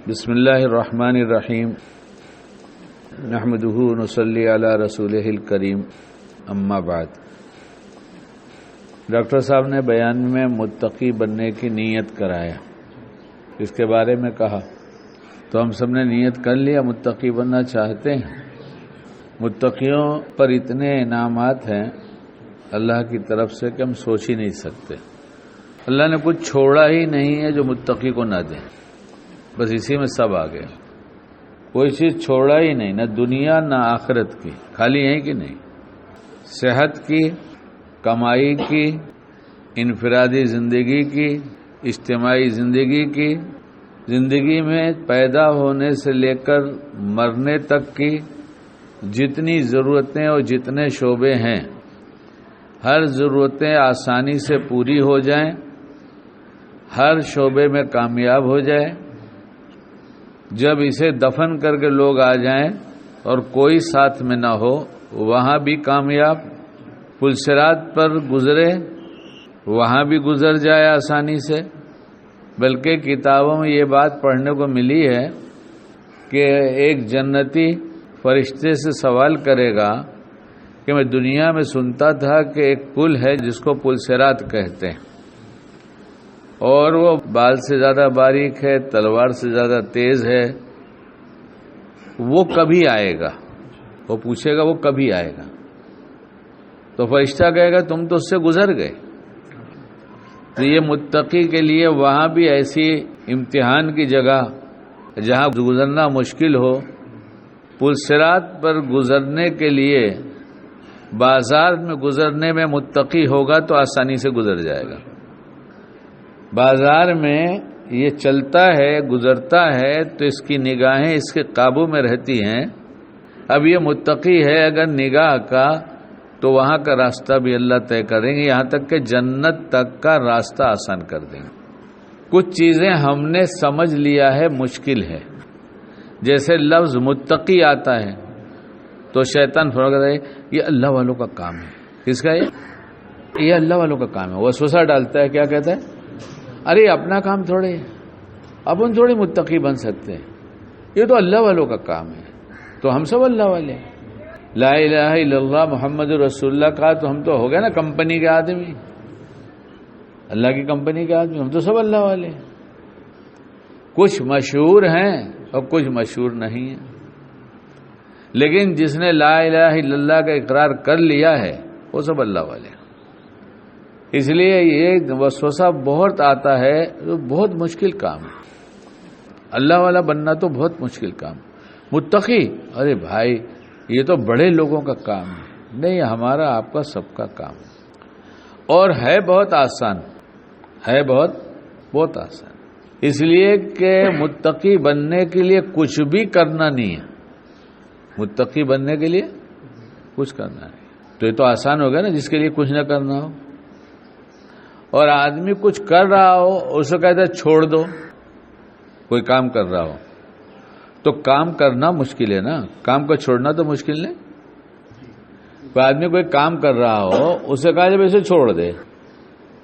بسم اللہ الرحمن الرحیم نحمدہ نصلی علی رسولہ الکریم اما بعد۔ ڈاکٹر صاحب نے بیان میں متقی بننے کی نیت کرایا، اس کے بارے میں کہا تو ہم سب نے نیت کر لیا، متقی بننا چاہتے ہیں۔ متقیوں پر اتنے انعامات ہیں اللہ کی طرف سے کہ ہم سوچ ہی نہیں سکتے۔ اللہ نے کچھ چھوڑا ہی نہیں ہے جو متقی کو نہ دے، بس اسی میں سب آ گیا۔ کوئی چیز چھوڑا ہی نہیں، نہ دنیا نہ آخرت کی، خالی یہیں کی نہیں، صحت کی، کمائی کی، انفرادی زندگی کی، اجتماعی زندگی کی، زندگی میں پیدا ہونے سے لے کر مرنے تک کی جتنی ضرورتیں اور جتنے شعبے ہیں، ہر ضرورتیں آسانی سے پوری ہو جائیں، ہر شعبے میں کامیاب ہو جائے۔ جب اسے دفن کر کے لوگ آ جائیں اور کوئی ساتھ میں نہ ہو، وہاں بھی کامیاب، پلصراط پر گزرے وہاں بھی گزر جائے آسانی سے۔ بلکہ کتابوں میں یہ بات پڑھنے کو ملی ہے کہ ایک جنتی فرشتے سے سوال کرے گا کہ میں دنیا میں سنتا تھا کہ ایک پل ہے جس کو پلصراط کہتے ہیں، اور وہ بال سے زیادہ باریک ہے، تلوار سے زیادہ تیز ہے، وہ کبھی آئے گا؟ وہ پوچھے گا وہ کبھی آئے گا؟ تو فرشتہ کہے گا تم تو اس سے گزر گئے۔ تو یہ متقی کے لیے وہاں بھی ایسی امتحان کی جگہ جہاں گزرنا مشکل ہو، پلصراط پر گزرنے کے لیے بازار میں گزرنے میں متقی ہوگا تو آسانی سے گزر جائے گا۔ بازار میں یہ چلتا ہے، گزرتا ہے تو اس کی نگاہیں اس کے قابو میں رہتی ہیں۔ اب یہ متقی ہے اگر نگاہ کا، تو وہاں کا راستہ بھی اللہ طے کریں گے، یہاں تک کہ جنت تک کا راستہ آسان کر دیں گے۔ کچھ چیزیں ہم نے سمجھ لیا ہے مشکل ہے، جیسے لفظ متقی آتا ہے تو شیطان فرماتا ہے یہ اللہ والوں کا کام ہے۔ کس کا؟ یہ اللہ والوں کا کام ہے۔ وسوسہ ڈالتا ہے، کیا کہتا ہے؟ ارے اپنا کام تھوڑے ہے، اپن تھوڑی متقی بن سکتے ہیں، یہ تو اللہ والوں کا کام ہے، تو ہم سب اللہ والے ہیں۔ لا الہ الا اللہ محمد رسول اللہ کہا تو ہم تو ہو گئے نا کمپنی کے آدمی، اللہ کی کمپنی کے آدمی، ہم تو سب اللہ والے ہیں۔ کچھ مشہور ہیں اور کچھ مشہور نہیں ہیں، لیکن جس نے لا الہ الا اللہ کا اقرار کر لیا ہے وہ سب اللہ والے ہیں۔ اس لیے یہ وسوسہ بہت آتا ہے، جو بہت مشکل کام ہے۔ اللہ والا بننا تو بہت مشکل کام۔ متقی، ارے بھائی یہ تو بڑے لوگوں کا کام ہے، نہیں، ہمارا آپ کا سب کا کام ہے، اور ہے بہت آسان، ہے بہت آسان۔ اس لیے کہ متقی بننے کے لیے کچھ بھی کرنا نہیں ہے، متقی بننے کے لیے کچھ کرنا نہیں، تو یہ تو آسان ہوگا نا جس کے لیے کچھ نہ کرنا ہو۔ اور آدمی کچھ کر رہا ہو، اسے کہتا ہے چھوڑ دو۔ کوئی کام کر رہا ہو تو کام کرنا مشکل ہے نا، کام کو چھوڑنا تو مشکل نہیں۔ کوئی آدمی کوئی کام کر رہا ہو، اسے کہا جب اسے چھوڑ دے،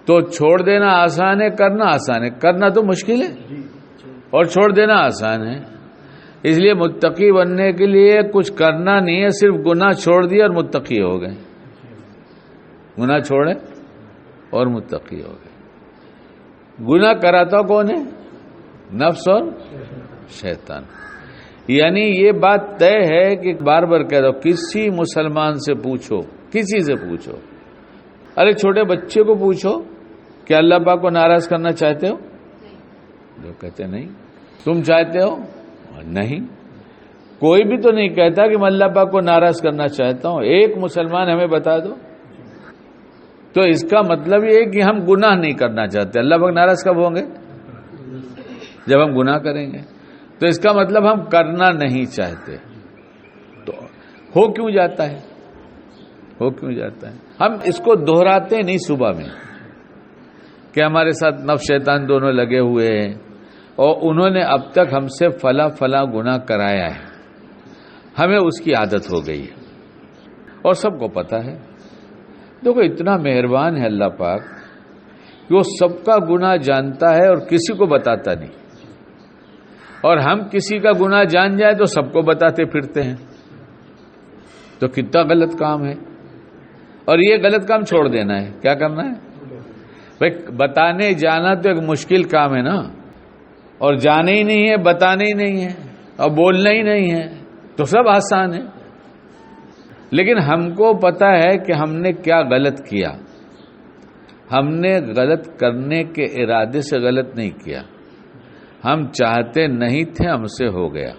تو چھوڑ دینا آسان ہے، کرنا آسان ہے، کرنا تو مشکل ہے، اور چھوڑ دینا آسان ہے۔ اس لیے متقی بننے کے لیے کچھ کرنا نہیں ہے، صرف گناہ چھوڑ دیا اور متقی ہو گئے۔ گناہ چھوڑے اور متقی ہو گئے۔ گناہ کراتا کون ہے؟ نفس اور شیطان۔ یعنی یہ بات طے ہے کہ بار بار کہہ رہا ہوں، کسی مسلمان سے پوچھو، کسی سے پوچھو، ارے چھوٹے بچے کو پوچھو کہ اللہ پاک کو ناراض کرنا چاہتے ہو؟ لوگ کہتے نہیں۔ تم چاہتے ہو؟ نہیں۔ کوئی بھی تو نہیں کہتا کہ میں اللہ پاک کو ناراض کرنا چاہتا ہوں۔ ایک مسلمان ہمیں بتا دو۔ تو اس کا مطلب یہ ہے کہ ہم گناہ نہیں کرنا چاہتے۔ اللہ پاک ناراض کب ہوں گے؟ جب ہم گناہ کریں گے۔ تو اس کا مطلب ہم کرنا نہیں چاہتے۔ تو ہو کیوں جاتا ہے؟ ہو کیوں جاتا ہے؟ ہم اس کو دہراتے نہیں صبح میں کہ ہمارے ساتھ نفس شیطان دونوں لگے ہوئے ہیں اور انہوں نے اب تک ہم سے فلاں گناہ کرایا ہے، ہمیں اس کی عادت ہو گئی ہے اور سب کو پتہ ہے۔ دیکھو اتنا مہربان ہے اللہ پاک کہ وہ سب کا گناہ جانتا ہے اور کسی کو بتاتا نہیں۔ اور ہم کسی کا گناہ جان جائے تو سب کو بتاتے پھرتے ہیں، تو کتنا غلط کام ہے۔ اور یہ غلط کام چھوڑ دینا ہے، کیا کرنا ہے بھائی؟ بتانے جانا تو ایک مشکل کام ہے نا، اور جانا ہی نہیں ہے، بتانا ہی نہیں ہے، اور بولنا ہی نہیں ہے، تو سب آسان ہے۔ لیکن ہم کو پتا ہے کہ ہم نے کیا غلط کیا، ہم نے غلط کرنے کے ارادے سے غلط نہیں کیا، ہم چاہتے نہیں تھے، ہم سے ہو گیا،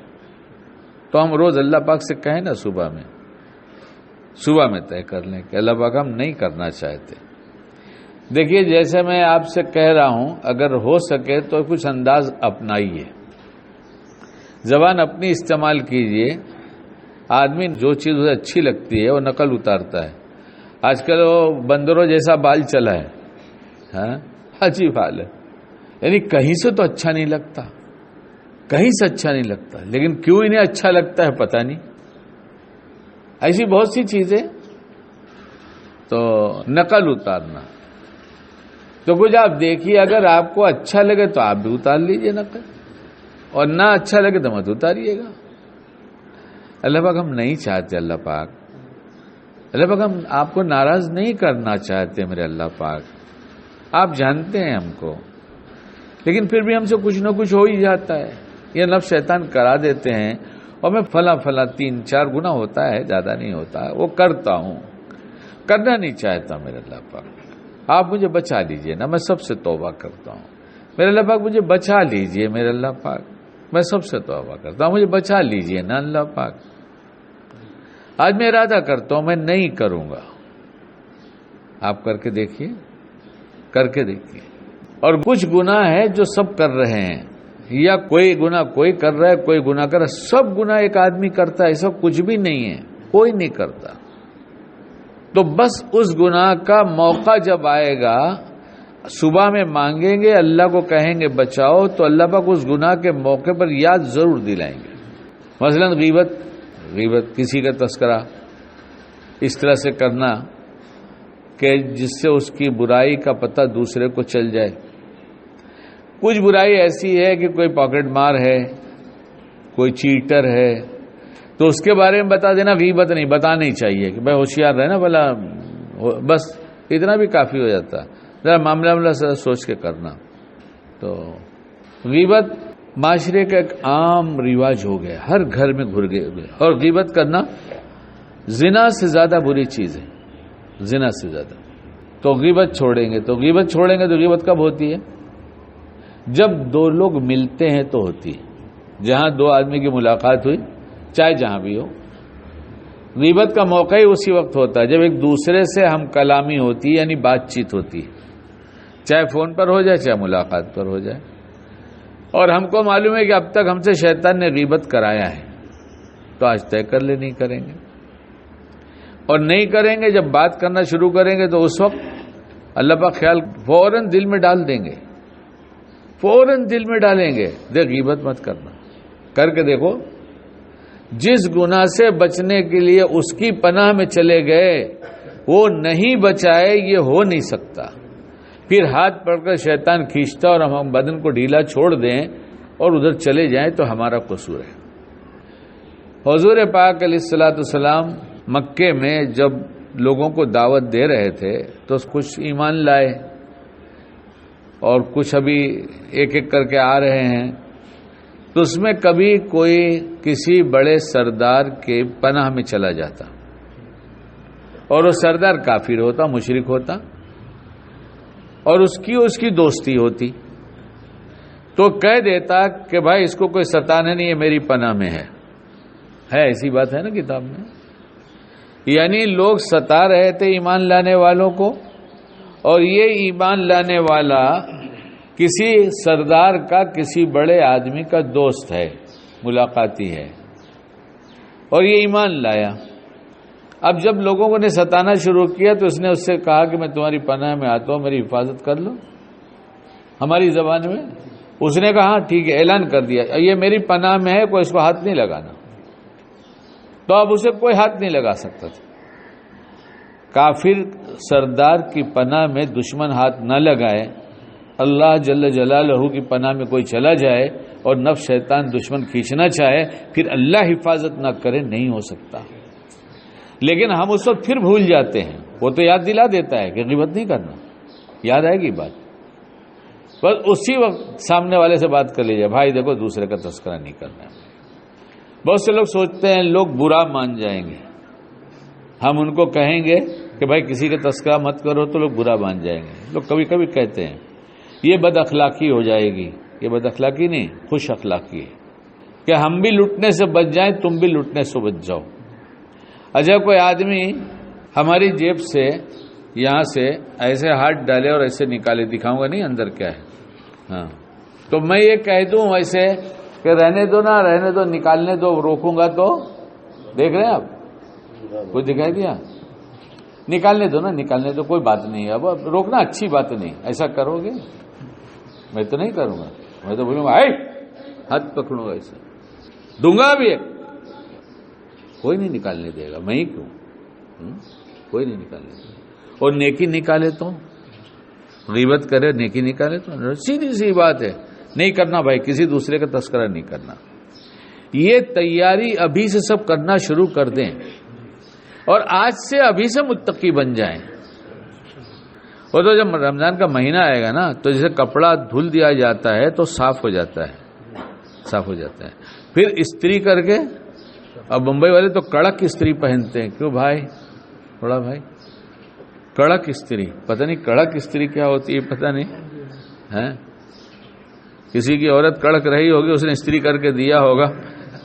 تو ہم روز اللہ پاک سے کہیں نا، صبح میں طے کر لیں کہ اللہ پاک ہم نہیں کرنا چاہتے۔ دیکھیے جیسے میں آپ سے کہہ رہا ہوں، اگر ہو سکے تو کچھ انداز اپنائیے، زبان اپنی استعمال کیجئے۔ آدمی جو چیز اسے اچھی لگتی ہے وہ نقل اتارتا ہے۔ آج کل وہ بندروں جیسا بال چلا ہے، ہاں عجیب حال ہے، یعنی کہیں سے تو اچھا نہیں لگتا، کہیں سے اچھا نہیں لگتا، لیکن کیوں انہیں اچھا لگتا ہے پتہ نہیں۔ ایسی بہت سی چیزیں، تو نقل اتارنا، تو کچھ آپ دیکھیے، اگر آپ کو اچھا لگے تو آپ بھی اتار لیجئے نقل، اور نہ اچھا لگے تو مت اتاریے گا۔ اللہ پاک ہم نہیں چاہتے، اللہ پاک ہم آپ کو ناراض نہیں کرنا چاہتے، میرے اللہ پاک آپ جانتے ہیں ہم کو، لیکن پھر بھی ہم سے کچھ نہ کچھ ہو ہی جاتا ہے، یہ نفس شیطان کرا دیتے ہیں، اور میں فلاں 3-4 گناہ ہوتا ہے، زیادہ نہیں ہوتا ہے، وہ کرتا ہوں، کرنا نہیں چاہتا میرے اللہ پاک، آپ مجھے بچا لیجئے نا، میں سب سے توبہ کرتا ہوں، میرے اللہ پاک مجھے بچا لیجئے، میرے اللہ پاک میں سب سے توبہ کرتا ہوں، مجھے بچا لیجئے نا اللہ پاک۔ آج میں ارادہ کرتا ہوں میں نہیں کروں گا، آپ کر کے دیکھیے، اور کچھ گناہ ہے جو سب کر رہے ہیں، یا کوئی گناہ کوئی کر رہا ہے، کوئی گناہ کر رہا ہے، سب گناہ ایک آدمی کرتا ہے، ایسا کچھ بھی نہیں ہے، کوئی نہیں کرتا۔ تو بس اس گناہ کا موقع جب آئے گا، صبح میں مانگیں گے، اللہ کو کہیں گے بچاؤ، تو اللہ پاک اس گناہ کے موقع پر یاد ضرور دلائیں گے۔ مثلا غیبت، کسی کا تذکرہ اس طرح سے کرنا کہ جس سے اس کی برائی کا پتہ دوسرے کو چل جائے۔ کچھ برائی ایسی ہے کہ کوئی پاکٹ مار ہے، کوئی چیٹر ہے، تو اس کے بارے میں بتا دینا، غیبت نہیں، بتانا ہی چاہیے کہ بھائی ہوشیار رہنا، بھلا بس اتنا بھی کافی ہو جاتا، ذرا معاملہ سوچ کے کرنا۔ تو غیبت معاشرے کا ایک عام رواج ہو گیا، ہر گھر میں گھر گئے، اور غیبت کرنا زنا سے زیادہ بری چیز ہے، زنا سے زیادہ۔ تو غیبت چھوڑیں گے تو غیبت کب ہوتی ہے؟ جب 2 لوگ ملتے ہیں تو ہوتی ہے، جہاں 2 آدمی کی ملاقات ہوئی، چاہے جہاں بھی ہو، غیبت کا موقع ہی اسی وقت ہوتا ہے جب ایک دوسرے سے ہم کلامی ہوتی ہے، یعنی بات چیت ہوتی ہے، چاہے فون پر ہو جائے چاہے ملاقات پر ہو جائے۔ اور ہم کو معلوم ہے کہ اب تک ہم سے شیطان نے غیبت کرایا ہے، تو آج طے کر لے نہیں کریں گے، اور نہیں کریں گے۔ جب بات کرنا شروع کریں گے تو اس وقت اللہ پاک خیال فوراً دل میں ڈال دیں گے، فوراً دل میں ڈالیں گے، دیکھ غیبت مت کرنا، کر کے دیکھو۔ جس گناہ سے بچنے کے لیے اس کی پناہ میں چلے گئے وہ نہیں بچائے، یہ ہو نہیں سکتا۔ پھر ہاتھ پکڑ کر شیطان کھینچتا اور ہم بدن کو ڈھیلا چھوڑ دیں اور ادھر چلے جائیں تو ہمارا قصور ہے۔ حضور پاک علیہ الصلوۃ والسلام مکے میں جب لوگوں کو دعوت دے رہے تھے تو کچھ ایمان لائے اور کچھ ابھی ایک ایک کر کے آ رہے ہیں، تو اس میں کبھی کوئی کسی بڑے سردار کے پناہ میں چلا جاتا اور وہ سردار کافر ہوتا، مشرک ہوتا، اور اس کی دوستی ہوتی، تو کہہ دیتا کہ بھائی اس کو کوئی ستانا نہیں، یہ میری پناہ میں ہے ایسی بات ہے نا کتاب میں۔ یعنی لوگ ستا رہے تھے ایمان لانے والوں کو، اور یہ ایمان لانے والا کسی سردار کا، کسی بڑے آدمی کا دوست ہے، ملاقاتی ہے، اور یہ ایمان لایا۔ اب جب لوگوں نے ستانا شروع کیا تو اس نے اس سے کہا کہ میں تمہاری پناہ میں آتا ہوں، میری حفاظت کر لو۔ ہماری زبان میں اس نے کہا ٹھیک ہے، اعلان کر دیا یہ میری پناہ میں ہے، کوئی اس کو ہاتھ نہیں لگانا۔ تو اب اسے کوئی ہاتھ نہیں لگا سکتا تھا۔ کافر سردار کی پناہ میں دشمن ہاتھ نہ لگائے، اللہ جل جلالہ کی پناہ میں کوئی چلا جائے اور نفس شیطان دشمن کھینچنا چاہے پھر اللہ حفاظت نہ کرے نہیں ہو سکتا. لیکن ہم اس وقت پھر بھول جاتے ہیں. وہ تو یاد دلا دیتا ہے کہ غیبت نہیں کرنا، یاد آئے گی بات، بس اسی وقت سامنے والے سے بات کر لیجیے، بھائی دیکھو دوسرے کا تذکرہ نہیں کرنا ہے. بہت سے لوگ سوچتے ہیں لوگ برا مان جائیں گے، ہم ان کو کہیں گے کہ بھائی کسی کا تذکرہ مت کرو تو لوگ برا مان جائیں گے. لوگ کبھی کبھی کہتے ہیں یہ بد اخلاقی ہو جائے گی. یہ بد اخلاقی نہیں، خوش اخلاقی ہے کہ ہم بھی لٹنے سے بچ جائیں، تم بھی لٹنے سے بچ جاؤ. اچھا کوئی آدمی ہماری جیب سے یہاں سے ایسے ہاتھ ڈالے اور ایسے نکالے، دکھاؤں گا نہیں اندر کیا ہے، ہاں تو میں یہ کہہ دوں ایسے کہ رہنے دو نا، رہنے دو، نکالنے دو، روکوں گا تو دیکھ رہے ہیں آپ کوئی دکھائی دیا، نکالنے دو نا، نکالنے دو، کوئی بات نہیں ہے. اب روکنا اچھی بات نہیں. ایسا کرو گے میں تو نہیں کروں گا، میں تو بولوں گا ہاتھ پکڑوں گا، ایسے دوں گا بھی ایک. کوئی نہیں نکالنے دے گا، میں ہی کیوں، کوئی نہیں نکالنے دے گا. اور نیکی نکالے تو غیبت کرے، نیکی نکالے تو سیدھی سی بات ہے. نہیں کرنا بھائی، کسی دوسرے کا تذکرہ نہیں کرنا. یہ تیاری ابھی سے سب کرنا شروع کر دیں اور آج سے ابھی سے متقی بن جائیں. اور تو جب رمضان کا مہینہ آئے گا نا تو جیسے کپڑا دھل دیا جاتا ہے تو صاف ہو جاتا ہے، صاف ہو جاتا ہے. پھر استری کر کے، اب ممبئی والے تو کڑک استری پہنتے ہیں. کیوں بھائی، تھوڑا بھائی کڑک استری، پتہ نہیں کڑک استری کیا ہوتی ہے، پتہ نہیں ہے. کسی کی عورت کڑک رہی ہوگی، اس نے استری کر کے دیا ہوگا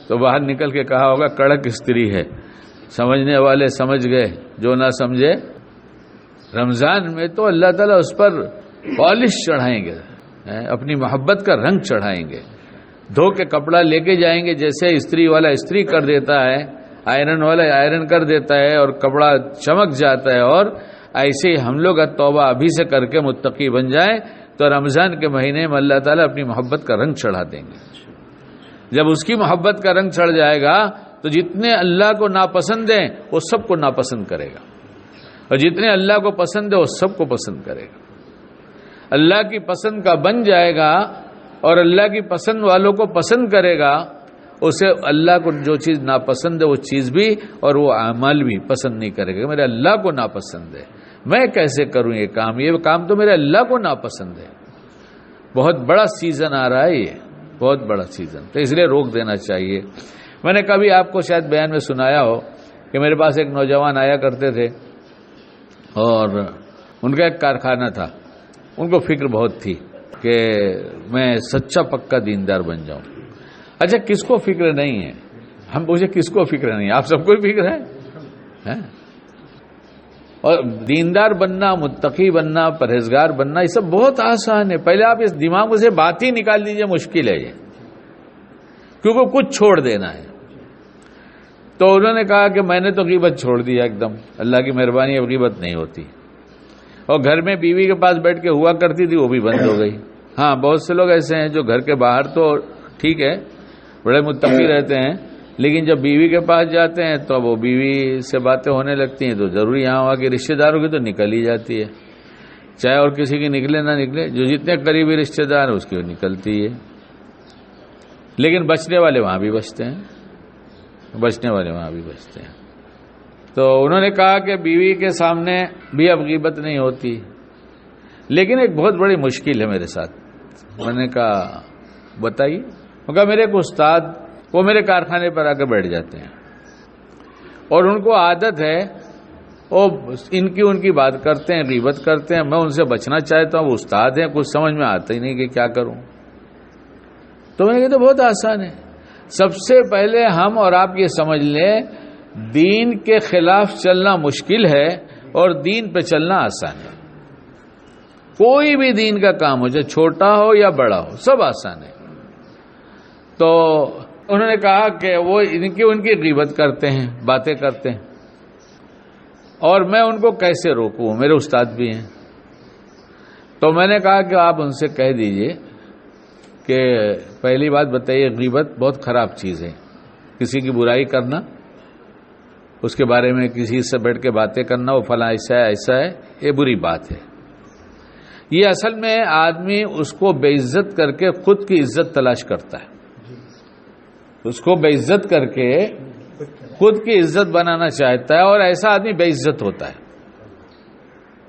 تو باہر نکل کے کہا ہوگا کڑک استری ہے. سمجھنے والے سمجھ گئے، جو نہ سمجھے. رمضان میں تو اللہ تعالیٰ اس پر پالش چڑھائیں گے، اپنی محبت کا رنگ چڑھائیں گے. دھو کے کپڑا لے کے جائیں گے، جیسے استری والا استری کر دیتا ہے، آئرن والا آئرن کر دیتا ہے اور کپڑا چمک جاتا ہے. اور ایسے ہی ہم لوگ توبہ ابھی سے کر کے متقی بن جائیں تو رمضان کے مہینے میں اللہ تعالیٰ اپنی محبت کا رنگ چڑھا دیں گے. جب اس کی محبت کا رنگ چڑھ جائے گا تو جتنے اللہ کو ناپسند ہیں وہ سب کو ناپسند کرے گا، اور جتنے اللہ کو پسند ہے وہ سب کو پسند کرے گا. اللہ کی پسند کا بن جائے گا اور اللہ کی پسند والوں کو پسند کرے گا. اسے اللہ کو جو چیز ناپسند ہے وہ چیز بھی اور وہ اعمال بھی پسند نہیں کرے گا. میرے اللہ کو ناپسند ہے، میں کیسے کروں یہ کام تو میرے اللہ کو ناپسند ہے. بہت بڑا سیزن آ رہا ہے، یہ بہت بڑا سیزن، تو اس لیے روک دینا چاہیے. میں نے کبھی آپ کو شاید بیان میں سنایا ہو کہ میرے پاس ایک نوجوان آیا کرتے تھے اور ان کا ایک کارخانہ تھا. ان کو فکر بہت تھی کہ میں سچا پکا دیندار بن جاؤں. اچھا کس کو فکر نہیں ہے؟ ہم پوچھے کس کو فکر نہیں ہے؟ آپ سب کو فکر ہے. اور دیندار بننا، متقی بننا، پرہیزگار بننا، یہ سب بہت آسان ہے. پہلے آپ اس دماغ سے بات ہی نکال دیجئے، مشکل ہے یہ، کیونکہ کچھ چھوڑ دینا ہے. تو انہوں نے کہا کہ میں نے تو غیبت چھوڑ دیا ایک دم، اللہ کی مہربانی اب غیبت نہیں ہوتی. اور گھر میں بیوی کے پاس بیٹھ کے ہوا کرتی تھی، وہ بھی بند ہو گئی. ہاں بہت سے لوگ ایسے ہیں جو گھر کے باہر تو ٹھیک ہے بڑے متقی رہتے ہیں، لیکن جب بیوی کے پاس جاتے ہیں تو وہ بیوی سے باتیں ہونے لگتی ہیں تو ضروری یہاں وہاں کے رشتہ داروں کی تو نکل ہی جاتی ہے، چاہے اور کسی کی نکلے نہ نکلے، جو جتنے قریبی رشتہ دار ہیں اس کی نکلتی ہے. لیکن بچنے والے وہاں بھی بچتے ہیں، بچنے والے وہاں بھی بچتے ہیں. تو انہوں نے کہا کہ بیوی کے سامنے بھی اب غیبت نہیں ہوتی، لیکن ایک بہت بڑی مشکل ہے میرے ساتھ. میں نے کہا بتائیے. وہ کہا میرے ایک استاد وہ میرے کارخانے پر آ کے بیٹھ جاتے ہیں اور ان کو عادت ہے وہ ان کی بات کرتے ہیں، غیبت کرتے ہیں. میں ان سے بچنا چاہتا ہوں، وہ استاد ہیں، کچھ سمجھ میں آتا ہی نہیں کہ کیا کروں. تو میں نے کہا تو بہت آسان ہے. سب سے پہلے ہم اور آپ یہ سمجھ لیں دین کے خلاف چلنا مشکل ہے اور دین پہ چلنا آسان ہے. کوئی بھی دین کا کام ہو، چاہے چھوٹا ہو یا بڑا ہو، سب آسان ہے. تو انہوں نے کہا کہ وہ ان کی غیبت کرتے ہیں، باتیں کرتے ہیں، اور میں ان کو کیسے روکوں، میرے استاد بھی ہیں. تو میں نے کہا کہ آپ ان سے کہہ دیجئے کہ پہلی بات بتائیے، غیبت بہت خراب چیز ہے. کسی کی برائی کرنا، اس کے بارے میں کسی سے بیٹھ کے باتیں کرنا، وہ فلاں ایسا ہے، یہ بری بات ہے. یہ اصل میں آدمی اس کو بے عزت کر کے خود کی عزت تلاش کرتا ہے. اس کو بے عزت کر کے خود کی عزت بنانا چاہتا ہے، اور ایسا آدمی بے عزت ہوتا ہے۔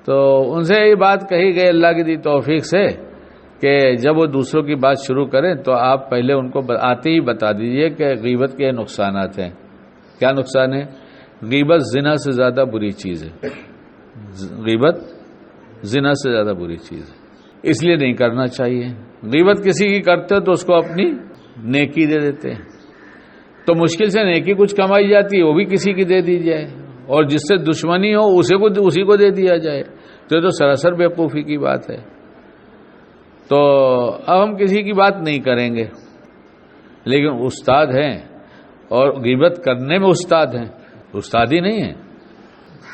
تو ان سے یہ بات کہی گئی اللہ کی دی توفیق سے کہ جب وہ دوسروں کی بات شروع کریں تو آپ پہلے ان کو آتے ہی بتا دیجئے کہ غیبت کے نقصانات ہیں۔ کیا نقصان ہے؟ غیبت زنا سے زیادہ بری چیز ہے، غیبت زنا سے زیادہ بری چیز ہے، اس لیے نہیں کرنا چاہیے۔ غیبت کسی کی کرتے ہو تو اس کو اپنی نیکی دے دیتے ہیں، تو مشکل سے نیکی کچھ کمائی جاتی ہے وہ بھی کسی کی دے دی جائے، اور جس سے دشمنی ہو اسی کو دے دیا جائے، تو یہ تو سراسر بیوقوفی کی بات ہے۔ تو اب ہم کسی کی بات نہیں کریں گے، لیکن استاد ہیں اور غیبت کرنے میں استاد ہیں، استاد ہی نہیں ہیں،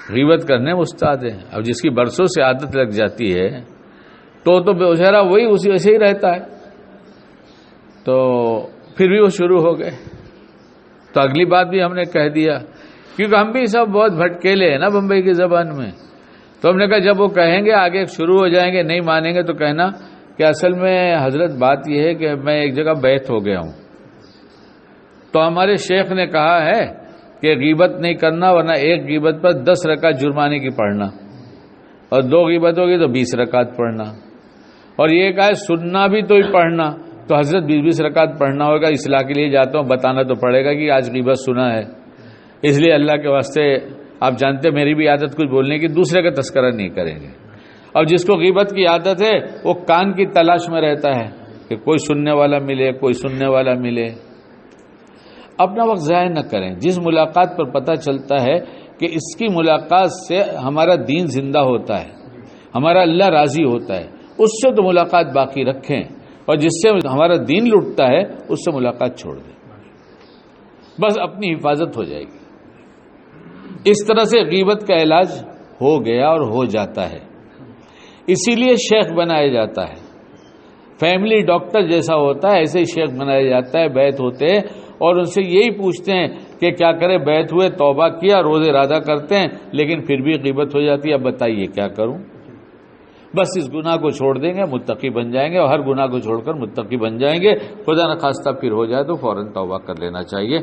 غیبت کرنے میں استاد ہیں۔ اب جس کی برسوں سے عادت لگ جاتی ہے تو بیچارہ وہی اسی ویسے ہی رہتا ہے، تو پھر بھی وہ شروع ہو گئے۔ تو اگلی بات بھی ہم نے کہہ دیا، کیونکہ ہم بھی سب بہت بھٹکیلے ہیں نا بمبئی کی زبان میں، تو ہم نے کہا جب وہ کہیں گے آگے شروع ہو جائیں گے، نہیں مانیں گے تو کہنا کہ اصل میں حضرت بات یہ ہے کہ میں ایک جگہ بیعت ہو گیا ہوں، تو ہمارے شیخ نے کہا ہے کہ غیبت نہیں کرنا، ورنہ ایک غیبت پر 10 رکعت جرمانے کی پڑھنا، اور 2 غیبت ہوگی تو 20 رکعت پڑھنا، اور یہ کہا ہے سننا بھی تو ہی پڑھنا، تو حضرت 20 رکعت پڑھنا ہوگا۔ اصلاح کے لیے جاتا ہوں، بتانا تو پڑے گا کہ آج غیبت سنا ہے، اس لیے اللہ کے واسطے آپ جانتے میری بھی عادت کچھ بولنے کی، دوسرے کا تذکرہ نہیں کریں گے۔ اور جس کو غیبت کی عادت ہے وہ کان کی تلاش میں رہتا ہے کہ کوئی سننے والا ملے، کوئی سننے والا ملے۔ اپنا وقت ضائع نہ کریں۔ جس ملاقات پر پتہ چلتا ہے کہ اس کی ملاقات سے ہمارا دین زندہ ہوتا ہے، ہمارا اللہ راضی ہوتا ہے، اس سے تو ملاقات باقی رکھیں، اور جس سے ہمارا دین لٹتا ہے اس سے ملاقات چھوڑ دیں، بس اپنی حفاظت ہو جائے گی۔ اس طرح سے غیبت کا علاج ہو گیا اور ہو جاتا ہے، اسی لیے شیخ بنایا جاتا ہے، فیملی ڈاکٹر جیسا ہوتا ہے ایسے ہی شیخ بنایا جاتا ہے، بیعت ہوتے ہیں اور ان سے یہی پوچھتے ہیں کہ کیا کرے، بیعت ہوئے، توبہ کیا، روزے ارادہ کرتے ہیں، لیکن پھر بھی غیبت ہو جاتی ہے، اب بتائیے کیا کروں؟ بس اس گناہ کو چھوڑ دیں گے، متقی بن جائیں گے، اور ہر گناہ کو چھوڑ کر متقی بن جائیں گے۔ خدا نخواستہ پھر ہو جائے تو فوراً توبہ کر لینا چاہیے۔